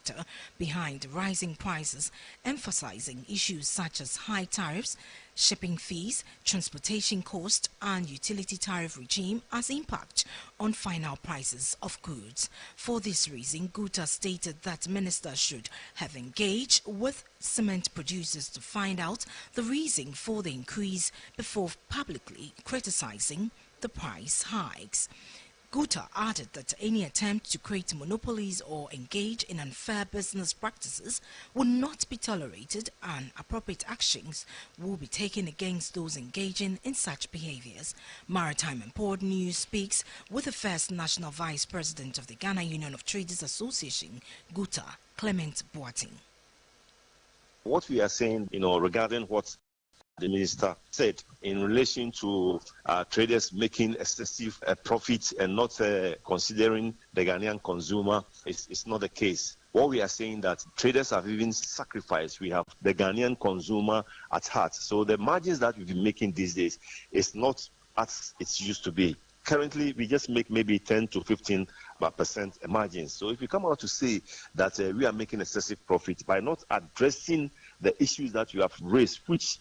factor behind the rising prices, emphasizing issues such as high tariffs, shipping fees, transportation cost, and utility tariff regime as impact on final prices of goods. For this reason, Guta stated that ministers should have engaged with cement producers to find out the reason for the increase before publicly criticizing the price hikes. Guta added that any attempt to create monopolies or engage in unfair business practices would not be tolerated, and appropriate actions will be taken against those engaging in such behaviors. Maritime and Port News speaks with the first National Vice President of the Ghana Union of Traders Association, Guta, Clement Boateng. What we are saying, regarding what the minister said in relation to traders making excessive profit and not considering the Ghanaian consumer is not the case. What we are saying that traders have even sacrificed. We have the Ghanaian consumer at heart. So the margins that we've been making these days is not as it used to be. Currently, we just make maybe 10 to 15% margins. So if you come out to say that we are making excessive profit by not addressing the issues that you have raised, which,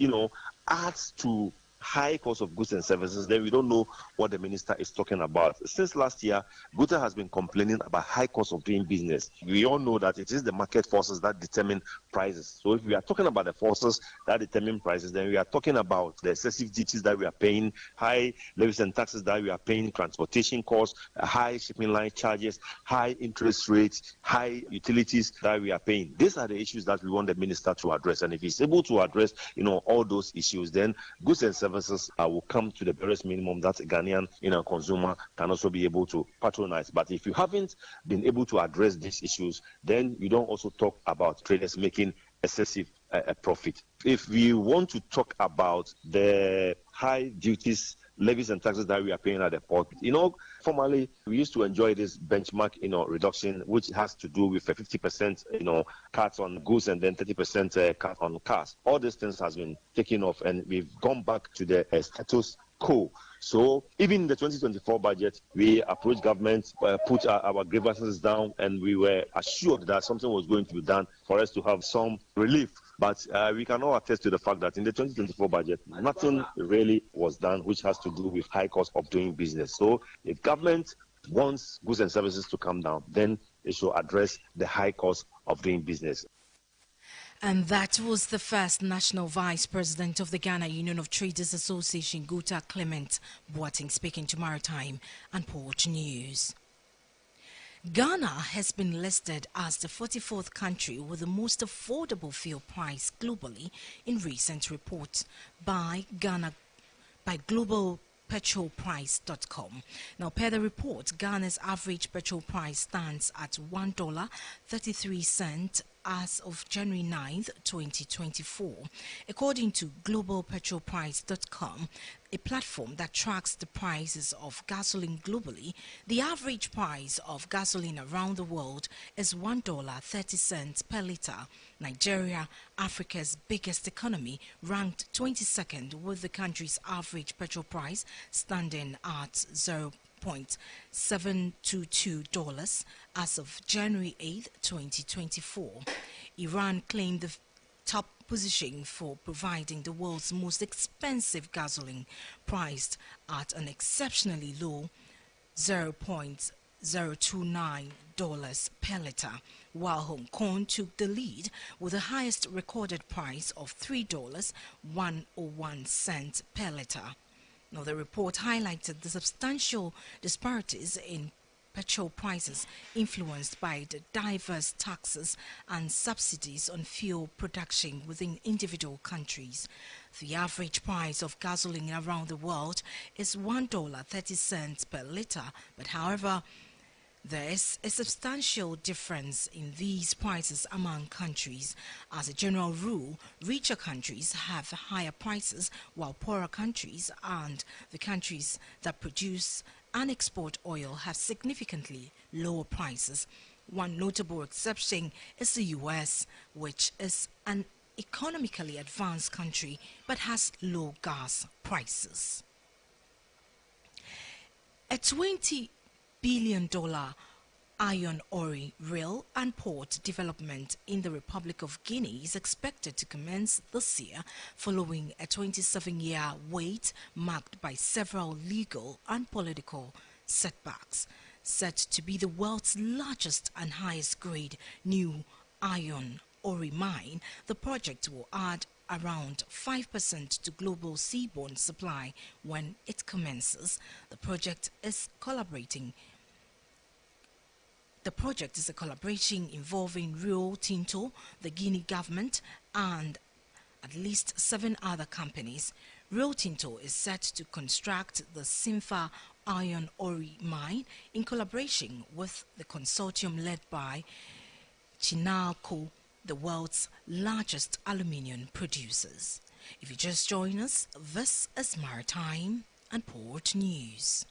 adds to high cost of goods and services, then we don't know what the minister is talking about. Since last year, Guta has been complaining about high cost of doing business. We all know that it is the market forces that determine prices. So if we are talking about the forces that determine prices, then we are talking about the excessive duties that we are paying, high levies and taxes that we are paying, transportation costs, high shipping line charges, high interest rates, high utilities that we are paying. These are the issues that we want the minister to address. And if he's able to address, all those issues, then goods and services will come to the barest minimum that a Ghanaian consumer can also be able to patronize. But if you haven't been able to address these issues, then you don't also talk about traders making excessive profit. If we want to talk about the high duties, levies and taxes that we are paying at the port, formerly we used to enjoy this benchmark, reduction, which has to do with a 50%, cut on goods and then 30% cut on cars. All these things has been taken off, and we've gone back to the status quo. So even in the 2024 budget, we approached government, put our grievances down, and we were assured that something was going to be done for us to have some relief. But we can all attest to the fact that in the 2024 budget, nothing really was done which has to do with high cost of doing business. So if government wants goods and services to come down, then they should address the high cost of doing business. And that was the first National Vice President of the Ghana Union of Traders Association, Guta Clement Boateng, speaking to Maritime and Port News. Ghana has been listed as the 44th country with the most affordable fuel price globally in recent reports by globalpetrolprice.com. Now, per the report, Ghana's average petrol price stands at $1.33 as of January 9th, 2024. According to globalpetrolprice.com, a platform that tracks the prices of gasoline globally, the average price of gasoline around the world is $1.30 per litre. Nigeria, Africa's biggest economy, ranked 22nd, with the country's average petrol price standing at $0.722 as of January 8, 2024. Iran claimed the top position for providing the world's most expensive gasoline, priced at an exceptionally low $0.029 per litre, while Hong Kong took the lead with the highest recorded price of $3.101 per litre. Now, the report highlighted the substantial disparities in petrol prices influenced by the diverse taxes and subsidies on fuel production within individual countries. The average price of gasoline around the world is $1.30 per litre, but however, there is a substantial difference in these prices among countries. As a general rule, richer countries have higher prices, while poorer countries and the countries that produce and export oil have significantly lower prices. One notable exception is the US, which is an economically advanced country but has low gas prices. A $20 billion Iron ore rail and port development in the Republic of Guinea is expected to commence this year following a 27-year wait marked by several legal and political setbacks. Set to be the world's largest and highest grade new iron ore mine, the project will add around 5% to global seaborne supply when it commences. The project is a collaboration involving Rio Tinto, the Guinea government, and at least 7 other companies. Rio Tinto is set to construct the Simfa iron ore mine in collaboration with the consortium led by Chinalco, the world's largest aluminium producers. If you just join us, this is Maritime and Port News.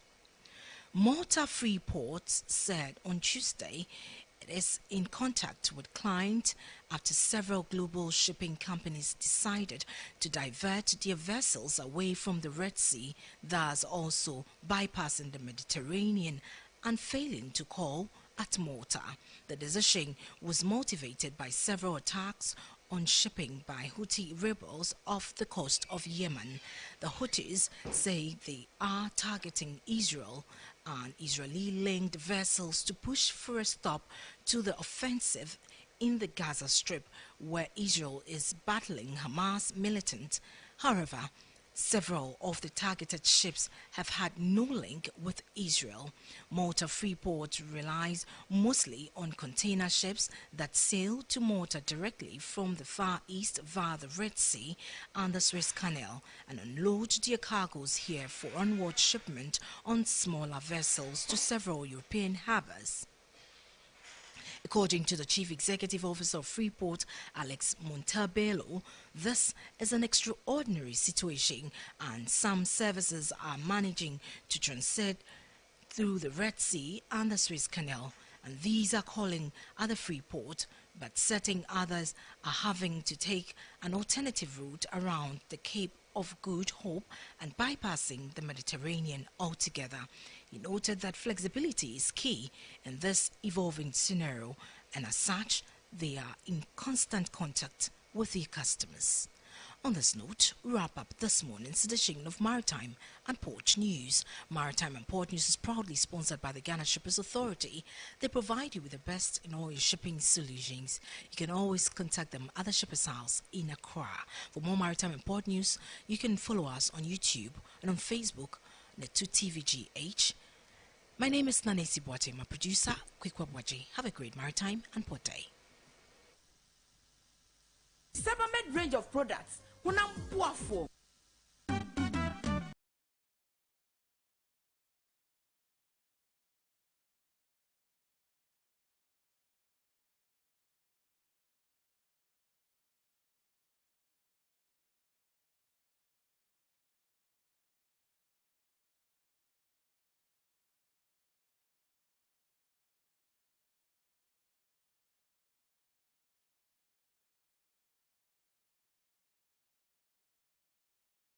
Malta Freeport said on Tuesday it is in contact with clients after several global shipping companies decided to divert their vessels away from the Red Sea, thus also bypassing the Mediterranean and failing to call at Malta. The decision was motivated by several attacks on shipping by Houthi rebels off the coast of Yemen. The Houthis say they are targeting Israel and Israeli-linked vessels to push for a stop to the offensive in the Gaza Strip, where Israel is battling Hamas militants. However, several of the targeted ships have had no link with Israel. Malta Freeport relies mostly on container ships that sail to Malta directly from the Far East via the Red Sea and the Suez Canal and unload their cargoes here for onward shipment on smaller vessels to several European harbors. According to the Chief Executive Officer of Freeport, Alex Montalbello, this is an extraordinary situation and some services are managing to transit through the Red Sea and the Suez Canal, and these are calling at the Freeport, but certain others are having to take an alternative route around the Cape of Good Hope and bypassing the Mediterranean altogether. He noted that flexibility is key in this evolving scenario, and as such, they are in constant contact with their customers. On this note, we wrap up this morning's edition of Maritime and Port News. Maritime and Port News is proudly sponsored by the Ghana Shippers Authority. They provide you with the best in all your shipping solutions. You can always contact them at the Shippers House in Accra. For more Maritime and Port News, you can follow us on YouTube and on Facebook, Netu TVGH. My name is Nanesi Boate, my producer, Kwikwa Bwaji. Have a great Maritime and Port Day. Sebamed range of products.